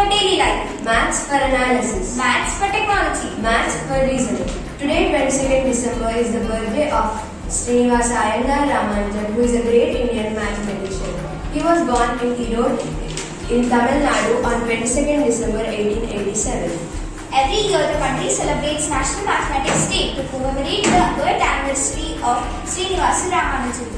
for daily life. Maths for analysis. Maths for technology. Maths for reasoning. Today, 22nd December, is the birthday of Srinivasa Iyengar Ramanujan, who is a great Indian mathematician. He was born in Erode in Tamil Nadu on 22nd December 1887. Every year, the country celebrates National Mathematics Day to commemorate the birth anniversary of Srinivasa Ramanujan.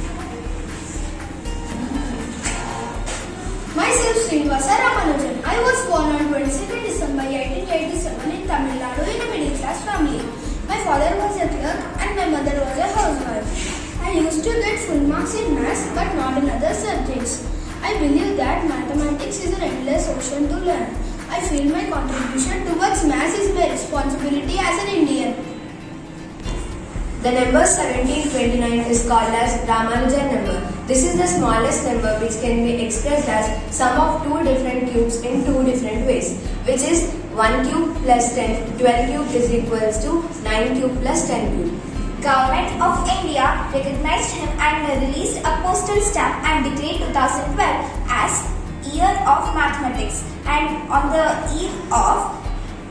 Myself Srinivasa Ramanujan. I was born on 22nd December 1887 in Tamil Nadu in a middle class family. My father was a clerk and my mother was a housewife. I used to get full marks in maths but not in other subjects. I believe that mathematics is an endless ocean to learn. I feel my contribution towards maths is my responsibility as an Indian. The number 1729 is called as Ramanujan number. This is the smallest number which can be expressed as sum of two different cubes in two different ways, which is 1 cube plus 10, 12 cube is equals to 9 cube plus 10 cube. Government of India recognized him and released a postal stamp and declared 2012 as Year of Mathematics, and on the eve of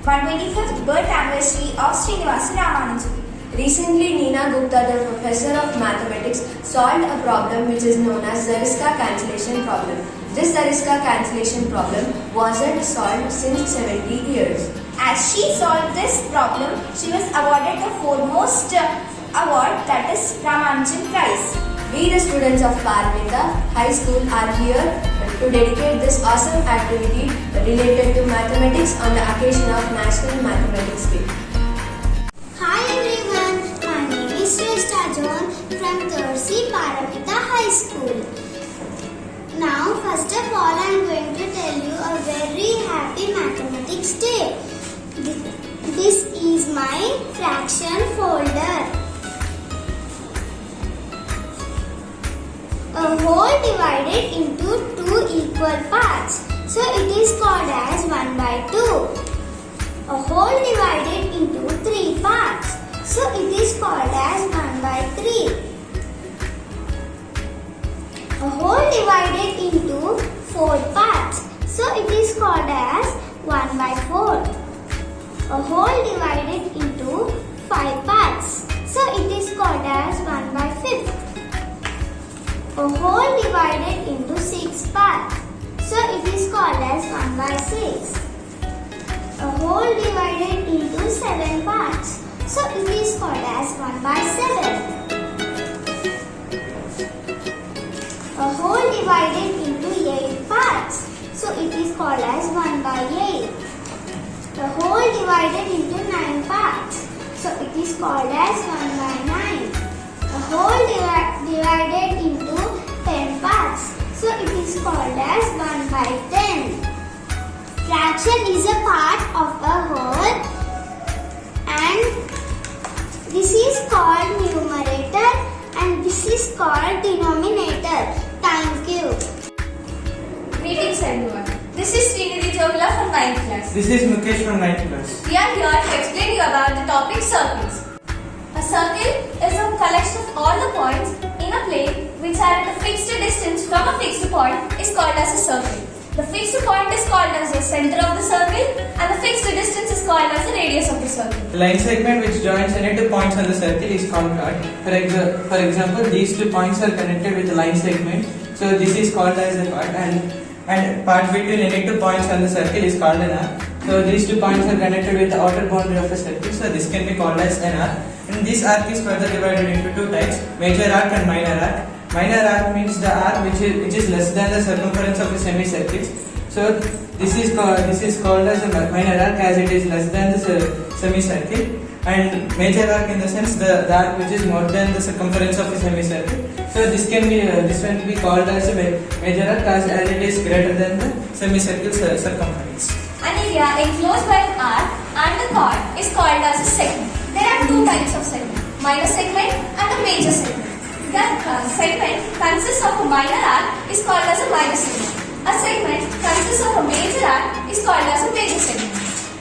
125th birth anniversary of Srinivasa Ramanujan. Recently, Neena Gupta, the professor of mathematics, solved a problem which is known as Zariska cancellation problem. This Zariska cancellation problem wasn't solved since 70 years. As she solved this problem, she was awarded the foremost award, that is Ramanujan Prize. We, the students of Parmita High School, are here to dedicate this awesome activity related to mathematics on the occasion of National Mathematics Day. Hi everyone, my name is Shrestha John from Third Paramita High School. Now first of all I am going to tell you a very happy mathematics day. This is my fraction folder. A whole divided into two equal parts. So it is called as 1 by 2. A whole divided into 3 parts. So it is called as 1 by 3. A whole divided into 4 parts. So it is called as 1 by 4. A whole divided into 5 parts. So it is called as 1 by 5. A whole divided into 6 parts. So it is called as 1 by 6. A whole divided into 7 parts. So it is called as 1 by 7. A whole divided into 8 parts. So it is called as 1 by 8. A whole divided into 9 parts. So it is called as 1 by 9. A whole divided into 10 parts. So it is called as 1 by 10. Fraction is a part of a whole and this is called numerator and this is called denominator. Thank you. Greetings everyone. This is Srinidhi Jogla from 9th class. This is Mukesh from 9th class. We are here to explain you about the topic circles. A circle is a collection of all the points in a plane which are at a fixed distance from a fixed point is called as a circle. The fixed point is called as the center of the circle and the fixed distance is called as the radius of the circle. The line segment which joins any two points on the circle is called chord. For example, these two points are connected with the line segment. So this is called as a chord and part between any two points on the circle is called an arc. So these two points are connected with the outer boundary of a circle. So this can be called as an arc. And this arc is further divided into two types, major arc and minor arc. Minor arc means the arc which is less than the circumference of a semicircle. So this is called as a minor arc as it is less than the semicircle. And major arc in the sense the arc which is more than the circumference of a semicircle. So this can be called as a major arc as it is greater than the semicircle circumference. An area enclosed by an arc and a chord is called as a segment. There are two types of segment, minor segment and a major segment. The segment consists of a minor arc is called as a minor segment. A segment consists of a major arc is called as a major segment.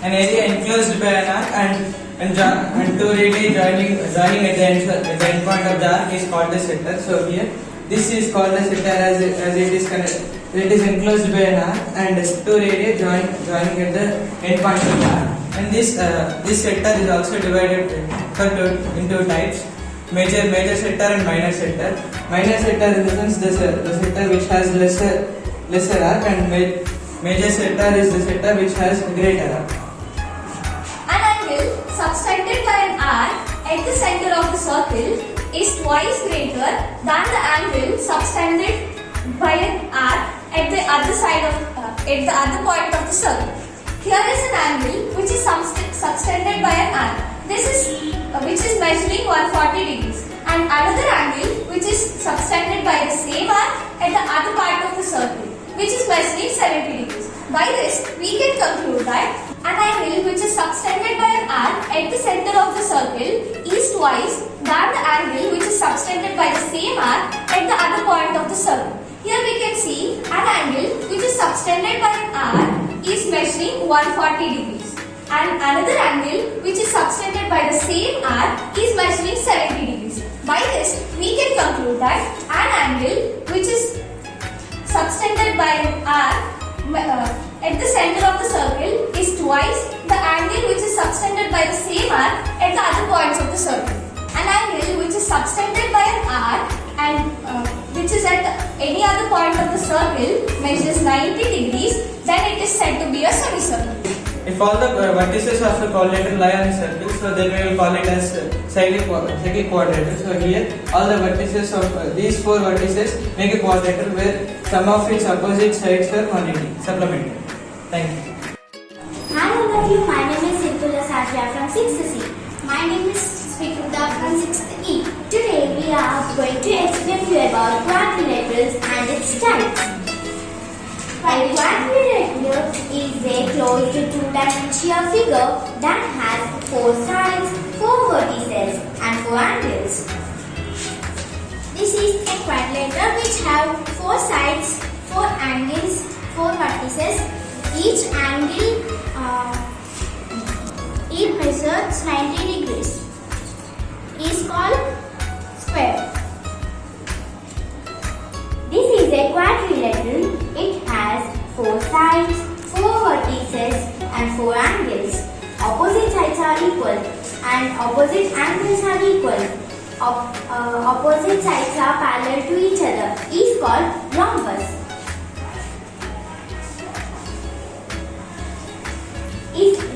An area enclosed by an arc and two radii joining at the end point of the arc is called the center. So here this is called the center as it is it is enclosed by an arc and two radii joining at the end point of the arc. And this sector is also divided into types: major sector and minor sector. Minor sector in the sense the sector which has lesser arc, and major sector is the sector which has greater arc. An angle subtended by an arc at the center of the circle is twice greater than the angle subtended by an arc at the other side of at the other point of the circle. Here is an angle which is subtended by an arc. This is which is measuring 140 degrees, and another angle which is subtended by the same arc at the other part of the circle, which is measuring 70 degrees. By this, we can conclude that an angle which is subtended by an arc at the center of the circle is twice than the angle which is subtended by the same arc at the other point of the circle. Here we can see an angle which is subtended by an arc is measuring 140 degrees, and another angle which is subtended by the same arc is measuring 70 degrees. By this, we can conclude that an angle which is subtended by an arc at the center of the circle is twice the angle which is subtended by the same arc at the other points of the circle. An angle which is subtended by an arc and which is at any other point of the circle measures 90 degrees, then it is said to be a semicircle. If all the vertices of the quadrilateral lie on the circle, so then we will call it as cyclic quadrilateral. So here all the vertices of these four vertices make a quadrilateral where sum of its opposite sides are 180. Supplementary. Thank you. Hi all of you, my name is Sirpula Satya from 6th C. My name is Srikruta from 6th E. Today we are going to explain to you about quadrilaterals and its types. A quadrilateral is a closed two-dimensional figure that has 4 sides, 4 vertices and 4 angles. This is a quadrilateral which have 4 sides, 4 angles, 4 vertices. Each angle it measures 90 degrees. Is called square. This is a quadrilateral. It has 4 sides, 4 vertices and 4 angles. Opposite sides are equal and opposite angles are equal. Opposite sides are parallel to each other. Is called rhombus.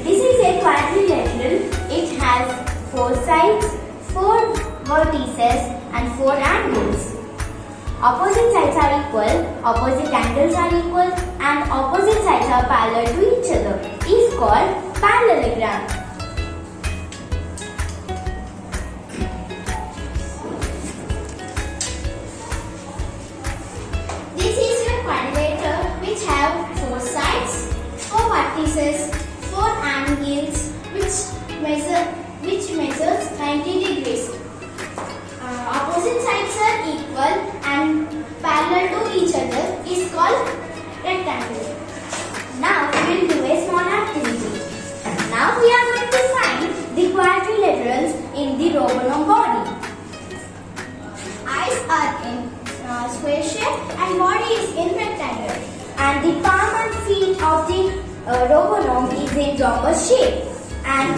This is a quadrilateral. It has 4 sides, 4 vertices and 4 angles. Opposite sides are equal, opposite angles are equal and opposite sides are parallel to each other. Is called parallelogram. This is a quadrilateral which have 4 sides, 4 vertices, 4 angles which measures 90 degrees. Opposite sides are equal and parallel to each other is called rectangle. Now we will do a small activity. Now we are going to find the quadrilaterals in the Robonom body. Eyes are in square shape and body is in rectangle. And the palm and feet of the Robonom is in rhombus shape. And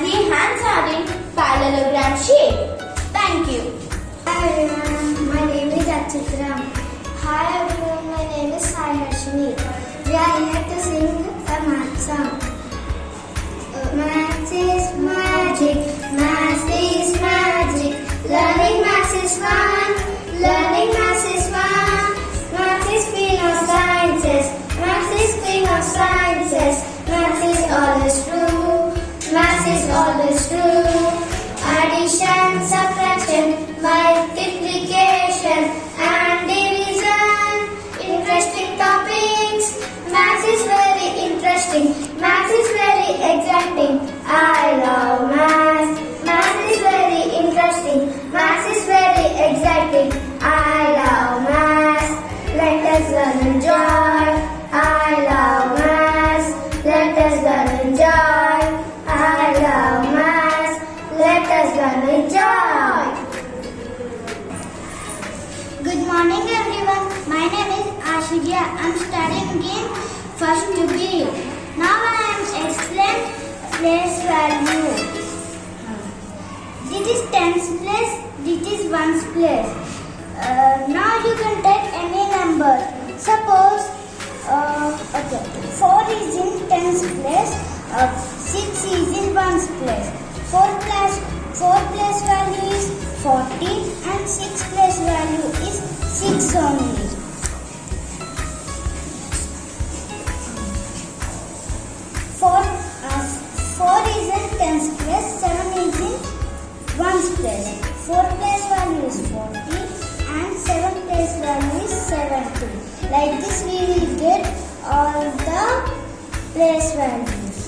the hands are in parallelogram shape. Thank you. Hi everyone, my name is Achitra. Hi everyone, my name is Sai Harshini. We are here to sing a math song. Math is magic, math is magic. Learning math is fun, learning math is fun. Math is queen of sciences, math is queen of sciences. Math is always true, math is always true. Addition, subtraction, multiplication and division. Interesting topics. Math is very interesting. Math is very exacting. I love math. Math is very interesting. Math is very exacting. I love math. Let us learn and enjoy. I love math. Let us learn and enjoy. I love math. Let us learn and enjoy. Good morning everyone. My name is Ashigya. I'm studying in first UBU. Now I am explain place value. This is tens place, this is ones place. Now you can take any number. Suppose, okay, 4 is in tens place, 6 is in ones place. 4 place value is 40 and 6 place value is 6 only. 4 is in tens place, 7 is in ones place. 4 place value is 40 and 7 place value is 70. Like this we will get all the place values.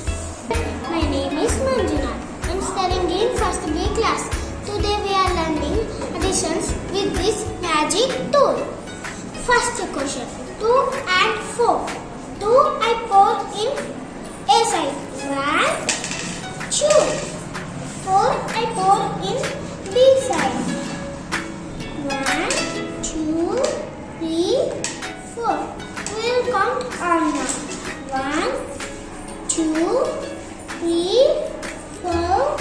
My name is Manjuna. I am studying in first B class. Today we are learning additions with this magic tool. First question, 2 and 4. 2 I pour in A side, 1, 2. 4 I pour in B side, 1, 2, 3, 4. We will count all now. 1, 2, 3, 4,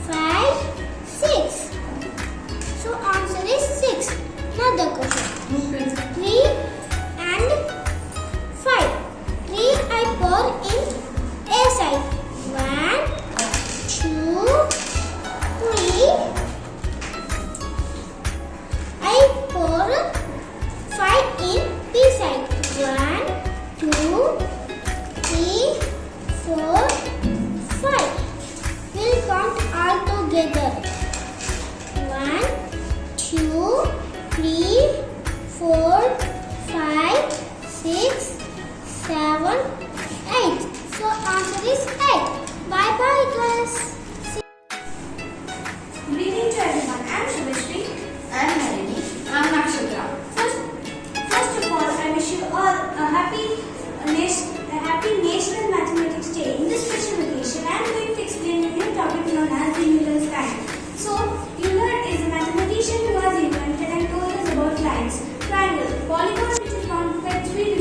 5, 6. So answer is 6. Another question. 3 and 5. 3 I pour in A side. 1, 2, 3. I pour 5 in B side. 1, 2, 3, 4, 5. We'll count all together. 1, 2, 3, 4, 5, 6, 7, 8. So answer is 8. Bye bye guys. Greeting to everyone. I'm Shubhashri. I'm Nalini. I'm Nakshatra. First of all, I wish you all a happy National Mathematics Day. In this special occasion, I am going to explain a new topic known as the Euler's line. So, Euler is a mathematician who has invented and told us about lines. Triangle, polygon which is bounded by three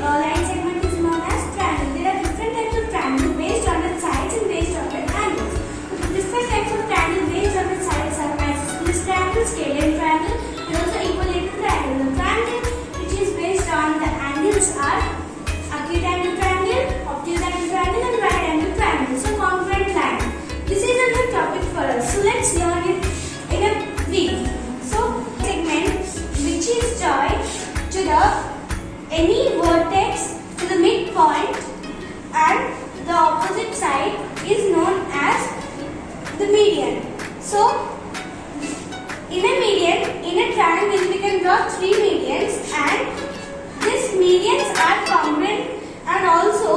line segments is known as triangle. There are different types of triangle based on its sides and based on its angles. Different types of triangle based on its sides are isosceles triangle, scalene triangle, and also equilateral triangle. The triangle which is based on the angles are acute angle triangle, obtuse angle triangle, and right angle triangle. So congruent line. This is a new topic for us. So let's learn it in a brief. So segment which is joined to the any vertex to the midpoint and the opposite side is known as the median. So in a triangle we can draw 3 medians, and these medians are congruent, and also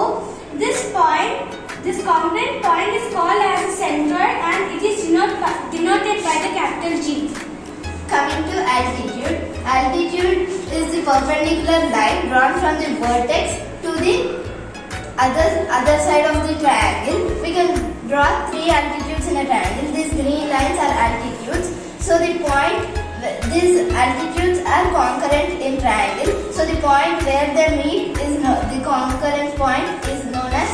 this congruent point is called as a centroid, and it is denoted by the capital G. Coming to altitude. Altitude is the perpendicular line drawn from the vertex to the other side of the triangle. We can draw 3 altitudes in a triangle. These green lines are altitudes. So these altitudes are concurrent in triangle. So the point where they meet is the concurrent point is known as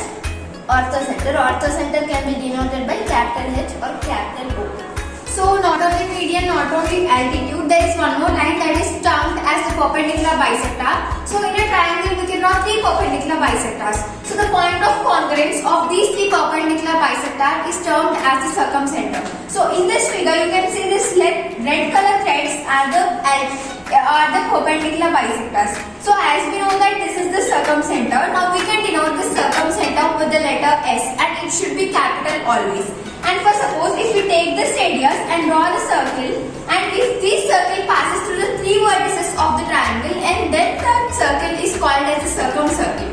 orthocenter. Orthocenter can be denoted by capital H or capital O. So not only median, not only altitude, there is one more line that is termed as the perpendicular bisector. So in a triangle we can draw 3 perpendicular bisectors. So the point of congruence of these 3 perpendicular bisectors is termed as the circumcenter. So in this figure you can see this red color threads are the perpendicular bisectors. So as we know that this is the circumcenter, now we can denote the circumcenter with the letter S, and it should be capital always. And for suppose if we take this radius and draw the circle, and if this circle passes through the 3 vertices of the triangle, and then that circle is called as the circumcircle.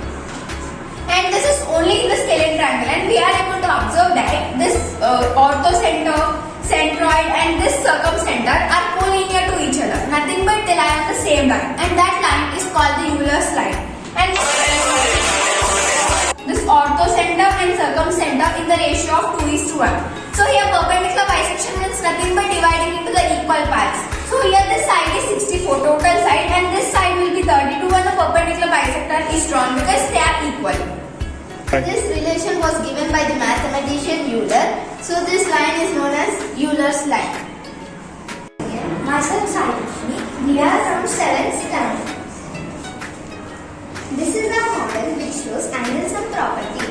And this is only in the scalene triangle, and we are able to observe that this orthocenter, centroid and this circumcenter are collinear to each other. Nothing but they lie on the same line, and that line is called the Euler's line. And this orthocenter and circumcenter in the ratio of 2:1. So here perpendicular bisection means nothing but dividing into the equal parts. So here this side is 64 total side and this side will be 32 when the perpendicular bisector is drawn because they are equal. This relation was given by the mathematician Euler. So this line is known as Euler's line. Myself Saishni, we are from 7th standard. This is a model which shows angle sum property.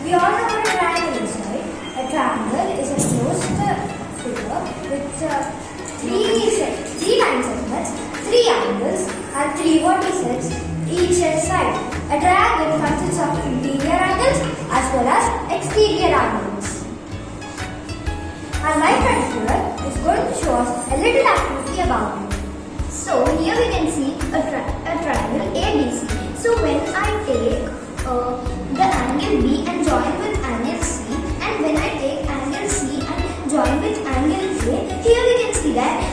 We all know what a triangle is, right? A triangle is a closed figure with three line segments, 3 angles and 3 vertices each side. A triangle consists of interior angles as well as exterior angles. Our my friend here is going to show us a little activity about it. So here we can see a triangle ABC. So when I take the angle B and join with angle C, and when I take angle C and join with angle A, here we can see that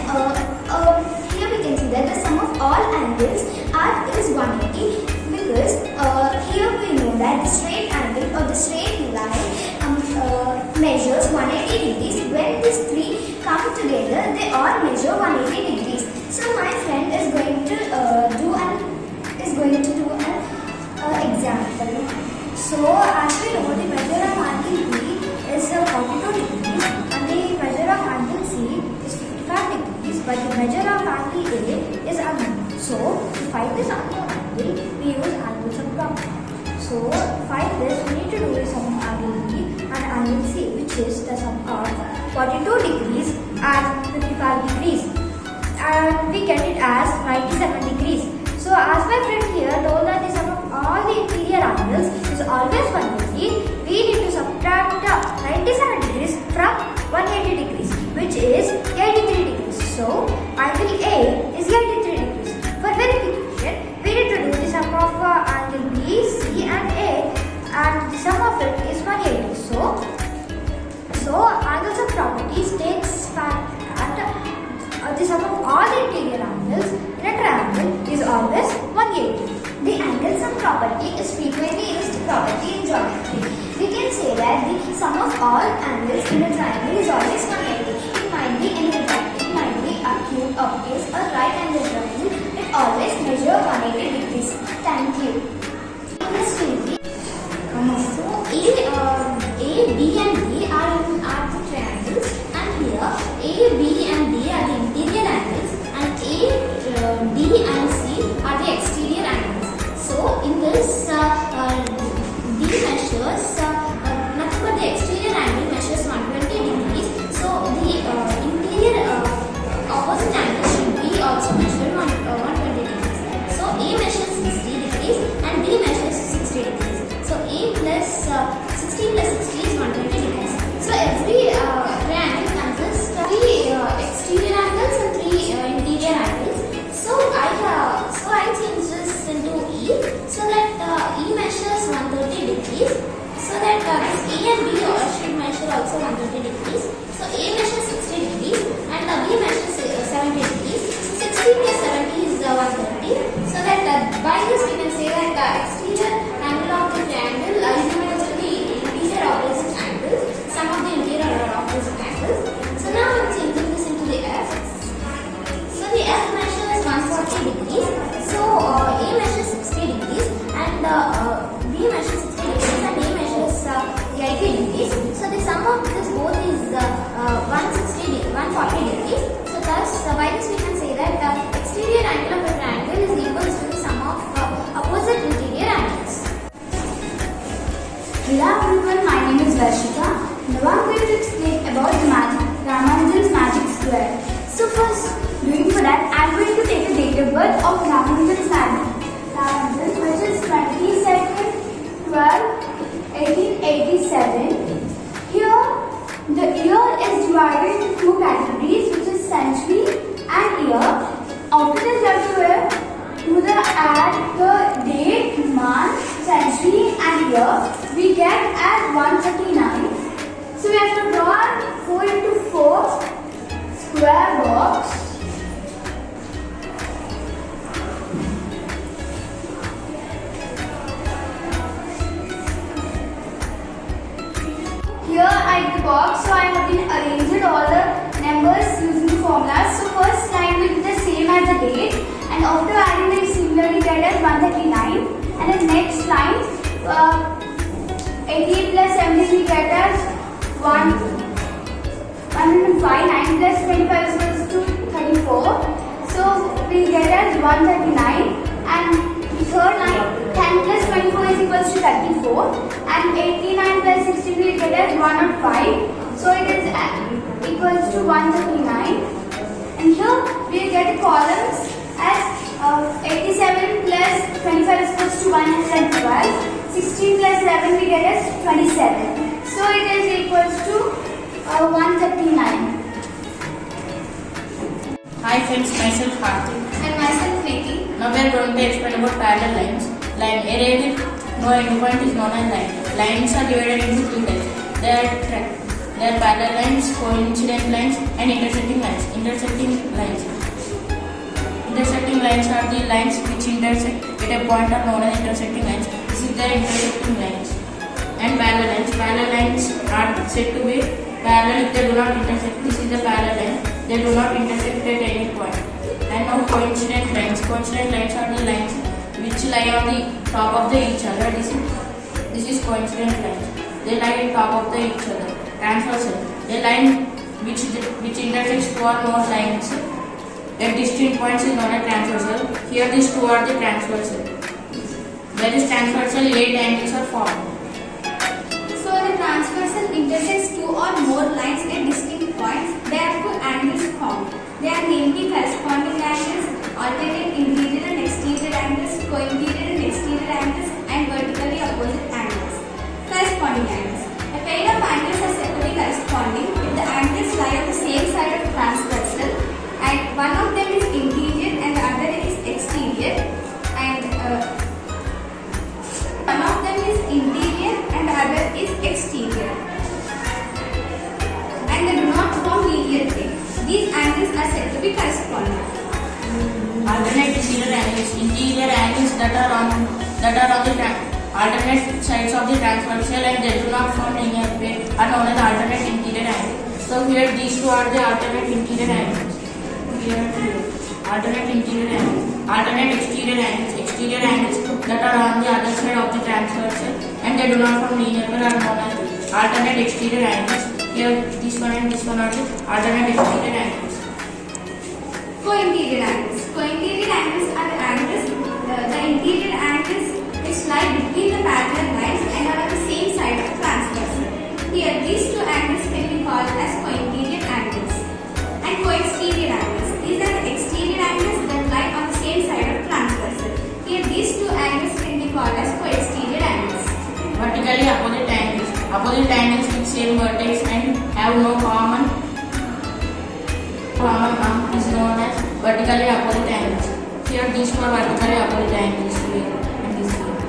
the sum of all angles is 180, because here we know that the straight angle or the straight line measures 180 degrees. When these 3 come together, they all measure 180 degrees. So my friend is going to do an example. So as we know, the measure of angle B is 42 degrees and the measure of angle C is 55 degrees, but the measure of angle A is unknown. So to find this unknown angle, we use angle sum property. So to find this, we need to do the sum of angle B and angle C, which is the sum of 42 degrees and 55 degrees. And we get it as 97 degrees. So as my friend here told that the sum of all the interior angles is always 180, we need to subtract 97 degrees from 180 degrees, which is 83 degrees. So angle A is 83 degrees. For verification, we need to do the sum of angle B, C and A, and the sum of it is 180. So angle sum property states that the sum of all the interior angles in a triangle is always 180. The angle sum property is frequently used property in geometry. We can say that the sum of all angles in a triangle is always 180. It might be any exact, it might be acute, obtuse or right angle triangle. It always measures 180 degrees. Thank you. So A, B and D are the triangles, and here A, B and D are the interior angles, and A, D and C are the exterior angles. So in this, D measures nothing but the exterior angle measures 120 degrees. So the interior opposite angle should be also measured 120 degrees. So A measures 60 degrees and D measures 60 degrees. So A plus 60 plus 60 is 120 degrees. So every triangle consists of 3 exterior angles and 3 interior angles. So I change this into E, so that E measures 130 degrees. So that this A and B should measure also 130 degrees. So A measures 60 degrees and B measures 70 degrees. So 60 plus 70 is 130. So that by this we can say that exterior angle of the triangle is equal to the interior opposite angles, sum of the interior opposite angles. So now I'm changing this into the F. So the F measures 140 degrees. So A measures 60 degrees and B measures 60 degrees and A measures 80 degrees. So the sum of this both is 140 degrees. So thus by this we can say that the exterior angle of a triangle is equal to the sum of opposite interior angles. Hello everyone, my name is Varshika. Now I am going to explain about the Ramanujan's magic square. So first, for that, I am going to take a date of birth of Ramanujan's magic. Ramanujan, which is 22nd 12, 1887. Here, the year is divided into 2 categories, which is century and year. After this, we have to add the date, month, century and year. We get as 139. So we have to draw 4 into 4 square box. Here at the box, so I have been arranged all the numbers numbers using the formulas. So first line will be the same as the date, and after adding they similarly get as 139, and the next line 88 plus 17 we get as 105, 9 plus 25 is equals to 34. So we get as 139, and the third line 10 plus 24 is equals to 34, and 89 plus 16 we get as 105. So it is equals to 139, and here we get the columns as 87 plus 25 is equals to 112, 16 plus 11 we get as 27. So it is equals to 139. Hi friends, myself Hardik. And myself Preeti. Now we are going to explain about parallel lines. Line array with no endpoint is known as line. Lines are divided into two types. They are parallel lines, coincident lines, and intersecting lines. Intersecting lines are the lines which intersect at a point are known as intersecting lines. This is the intersecting lines. And parallel lines are said to be parallel if they do not intersect. This is the parallel line. They do not intersect at any point. And now coincident lines. Coincident lines are the lines which lie on the top of each other. This is coincident lines. They lie on top of each other. Transversal. A line which intersects two or more lines at distinct points is known as transversal. Here these two are the transversal. Where is transversal, 8 angles are formed. So the transversal intersects two or more lines at distinct points. Therefore, angles formed. They are namely corresponding angles, alternate interior and exterior angles, co-interior and exterior angles, and vertically opposite angles. Corresponding angles. A pair of angles are said to be corresponding if the angles lie on the same side of transversal, and one of them is interior and the other is exterior, and one of them is interior and the other is exterior, and they do not form linear plane. These angles are said to be corresponding. Alternate interior angles. Interior angles that are on the alternate sides of the transversal and they do not form linear plane are known as alternate interior angles. So here these two are the alternate interior angles. Alternate interior angles. Alternate exterior angles. Exterior angles that are on the other side of the transversal and they do not form linear plane are known as alternate exterior angles. Here this one and this one are the alternate exterior angles. Co-interior angles. Co-interior angles are the angles, the interior angles which lie between the parallel lines and are on the same side of the transversal. Here, these two angles can be called as co-interior angles. And co-exterior angles. These are the exterior angles that lie on the same side of transversal. Here, these two angles can be called as co-exterior angles. Vertically opposite angles. Opposite angles with same vertex and have no common arm is known as vertically opposite angles. Here these two are vertically opposite angles here and this here.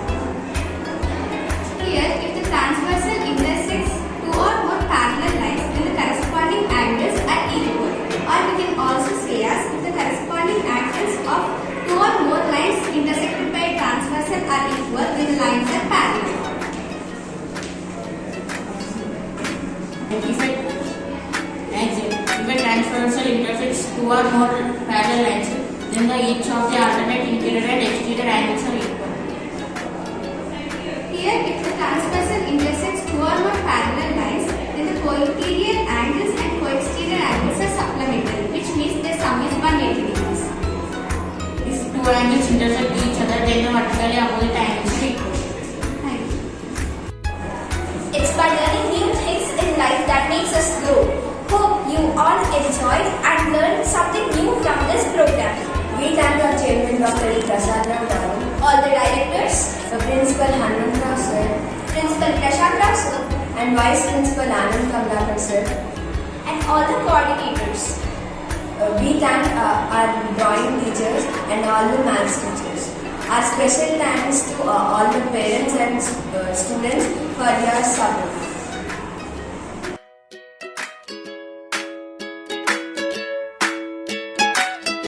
Here, if the transversal intersects two or more parallel lines, then the corresponding angles are equal. Or we can also say as if the corresponding angles of two or more lines intersected by a transversal are equal, then the lines are parallel. If a transversal intersects two or more parallel lines, then each of the alternate interior and exterior angles are equal. Here, if the transversal intersects two or more parallel lines, then the co-interior angles and co-exterior angles are supplementary, which means their sum is 180 degrees. If two angles intersect each other, then the vertically opposite angles are equal. Thank you. It's by learning new things in life that makes us grow. Hope you all enjoyed and learned something new from this program. We thank our chairman Dr. E. Prasad Rao, all the directors, the principal Hanuman Rao sir, principal Prashant Rao sir, and vice principal Anand Kamlakar sir, And all the coordinators. We thank our drawing teachers and all the maths teachers. Our special thanks to all the parents and students for your support.